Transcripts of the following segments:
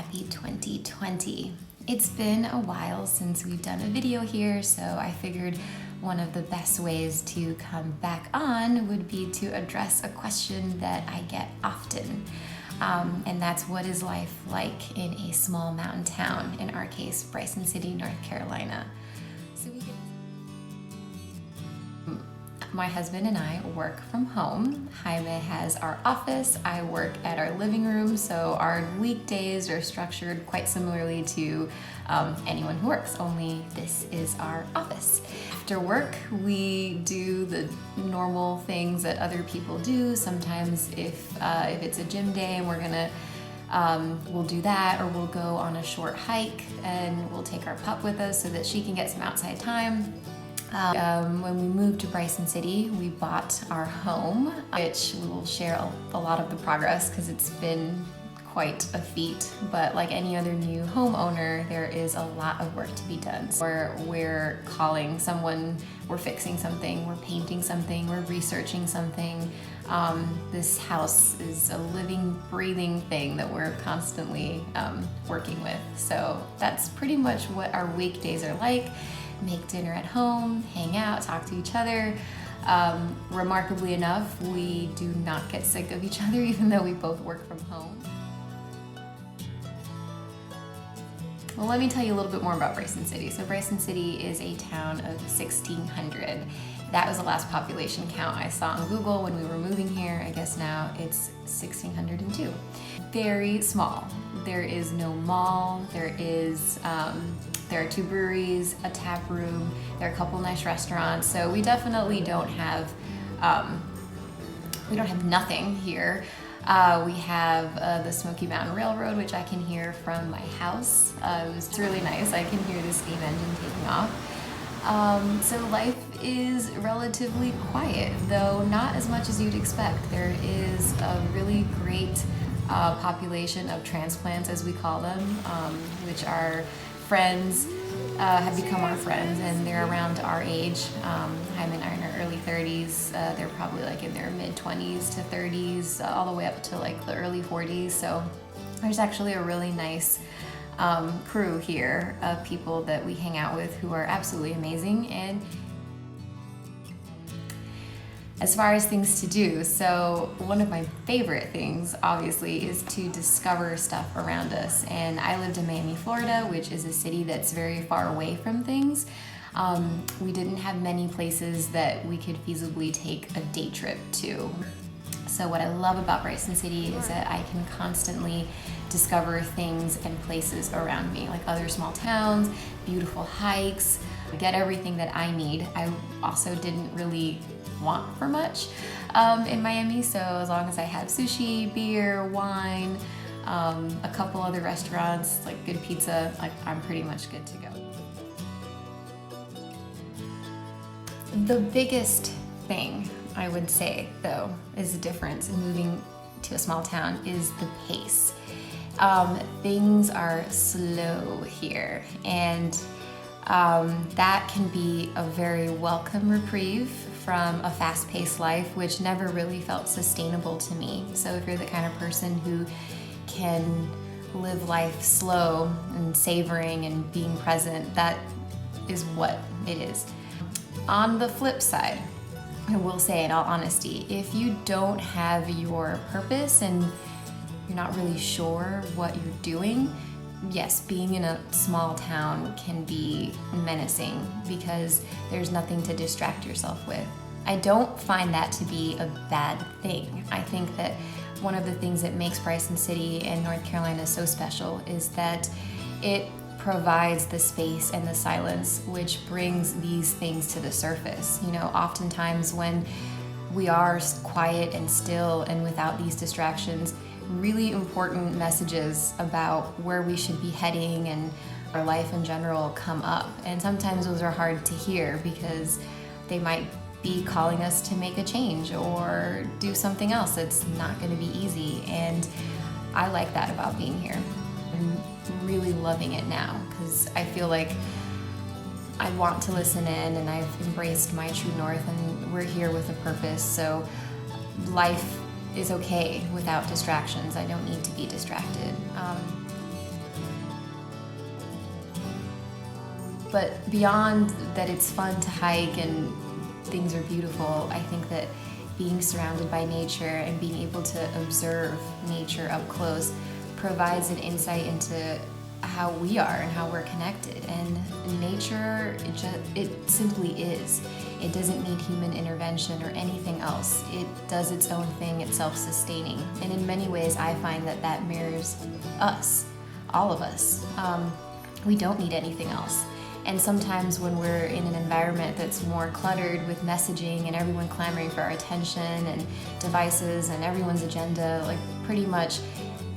happy 2020. It's been a while since we've done a video here, so I figured one of the best ways to come back on would be to address a question that I get often. And that's, what is life like in a small mountain town? In our case, Bryson City, North Carolina. My husband and I work from home. Jaime has our office. I work at our living room, so our weekdays are structured quite similarly to anyone who works, only this is our office. After work, we do the normal things that other people do. Sometimes if it's a gym day and we're gonna we'll do that, or we'll go on a short hike and we'll take our pup with us so that she can get some outside time. When we moved to Bryson City, we bought our home, which we will share a lot of the progress because it's been quite a feat. But like any other new homeowner, there is a lot of work to be done. So we're calling someone, we're fixing something, we're painting something, we're researching something. This house is a living, breathing thing that we're constantly working with. So that's pretty much what our weekdays are like. Make dinner at home, hang out, talk to each other. Remarkably enough, we do not get sick of each other, even though we both work from home. Well, let me tell you a little bit more about Bryson City. So Bryson City is a town of 1,600. That was the last population count I saw on Google when we were moving here. I guess now it's 1,602. Very small. There is no mall. There are 2 breweries, a tap room. There are a couple nice restaurants. So we definitely don't have nothing here. We have the Smoky Mountain Railroad, which I can hear from my house. It's really nice. I can hear the steam engine taking off. So life is relatively quiet, though not as much as you'd expect. There is a really great population of transplants, as we call them, which are friends, have become our friends, and they're around our age. Jaime and I are in our early 30s. They're probably like in their mid-20s to 30s, all the way up to like the early 40s. So there's actually a really nice crew here of people that we hang out with who are absolutely amazing. And as far as things to do, so one of my favorite things, obviously, is to discover stuff around us. And I lived in Miami, Florida, which is a city that's very far away from things. We didn't have many places that we could feasibly take a day trip to. So what I love about Bryson City is that I can constantly discover things and places around me, like other small towns, beautiful hikes, get everything that I need. I also didn't really want for much in Miami, so as long as I have sushi, beer, wine, a couple other restaurants, like good pizza, like I'm pretty much good to go. The biggest thing I would say, though, is the difference in moving to a small town is the pace. Things are slow here, and that can be a very welcome reprieve from a fast-paced life, which never really felt sustainable to me. So if you're the kind of person who can live life slow and savoring and being present, that is what it is. On the flip side, I will say, in all honesty, if you don't have your purpose and you're not really sure what you're doing, yes, being in a small town can be menacing because there's nothing to distract yourself with. I don't find that to be a bad thing. I think that one of the things that makes Bryson City and North Carolina so special is that it provides the space and the silence which brings these things to the surface. You know, oftentimes when we are quiet and still and without these distractions, really important messages about where we should be heading and our life in general come up. And sometimes those are hard to hear because they might be calling us to make a change or do something else that's not going to be easy. And I like that about being here. I'm really loving it now because I feel like I want to listen in, and I've embraced my true north, and we're here with a purpose. So life is okay without distractions. I don't need to be distracted. But beyond that, it's fun to hike and things are beautiful. I think that being surrounded by nature and being able to observe nature up close provides an insight into how we are and how we're connected. And nature, it simply is. It doesn't need human intervention or anything else. It does its own thing. It's self-sustaining. And in many ways, I find that that mirrors us, all of us. We don't need anything else. And sometimes when we're in an environment that's more cluttered with messaging and everyone clamoring for our attention and devices and everyone's agenda, like pretty much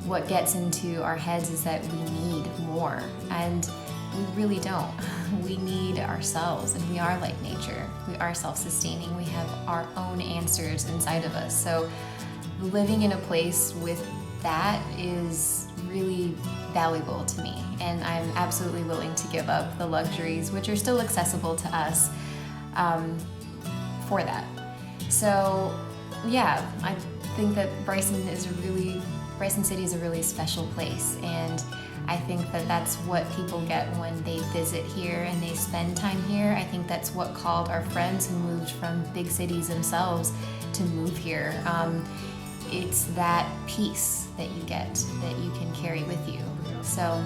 what gets into our heads is that we need more. And we really don't. We need ourselves, and we are like nature. We are self-sustaining. We have our own answers inside of us. So living in a place with that is really valuable to me, and I'm absolutely willing to give up the luxuries, which are still accessible to us, for that. So yeah, I think that Bryson City is a really special place, and I think that that's what people get when they visit here and they spend time here. I think that's what called our friends who moved from big cities themselves to move here. It's that peace that you get that you can carry with you. So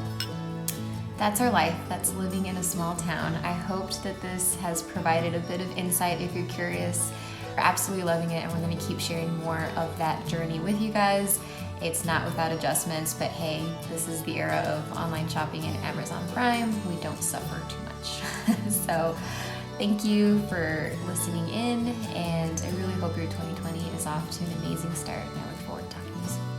that's our life. That's living in a small town. I hoped that this has provided a bit of insight if you're curious. We're absolutely loving it, and we're going to keep sharing more of that journey with you guys. It's not without adjustments, but hey, this is the era of online shopping and Amazon Prime. We don't suffer too much. So thank you for listening in, and I really hope your 2020 is off to an amazing start, and I look forward to talking to you soon.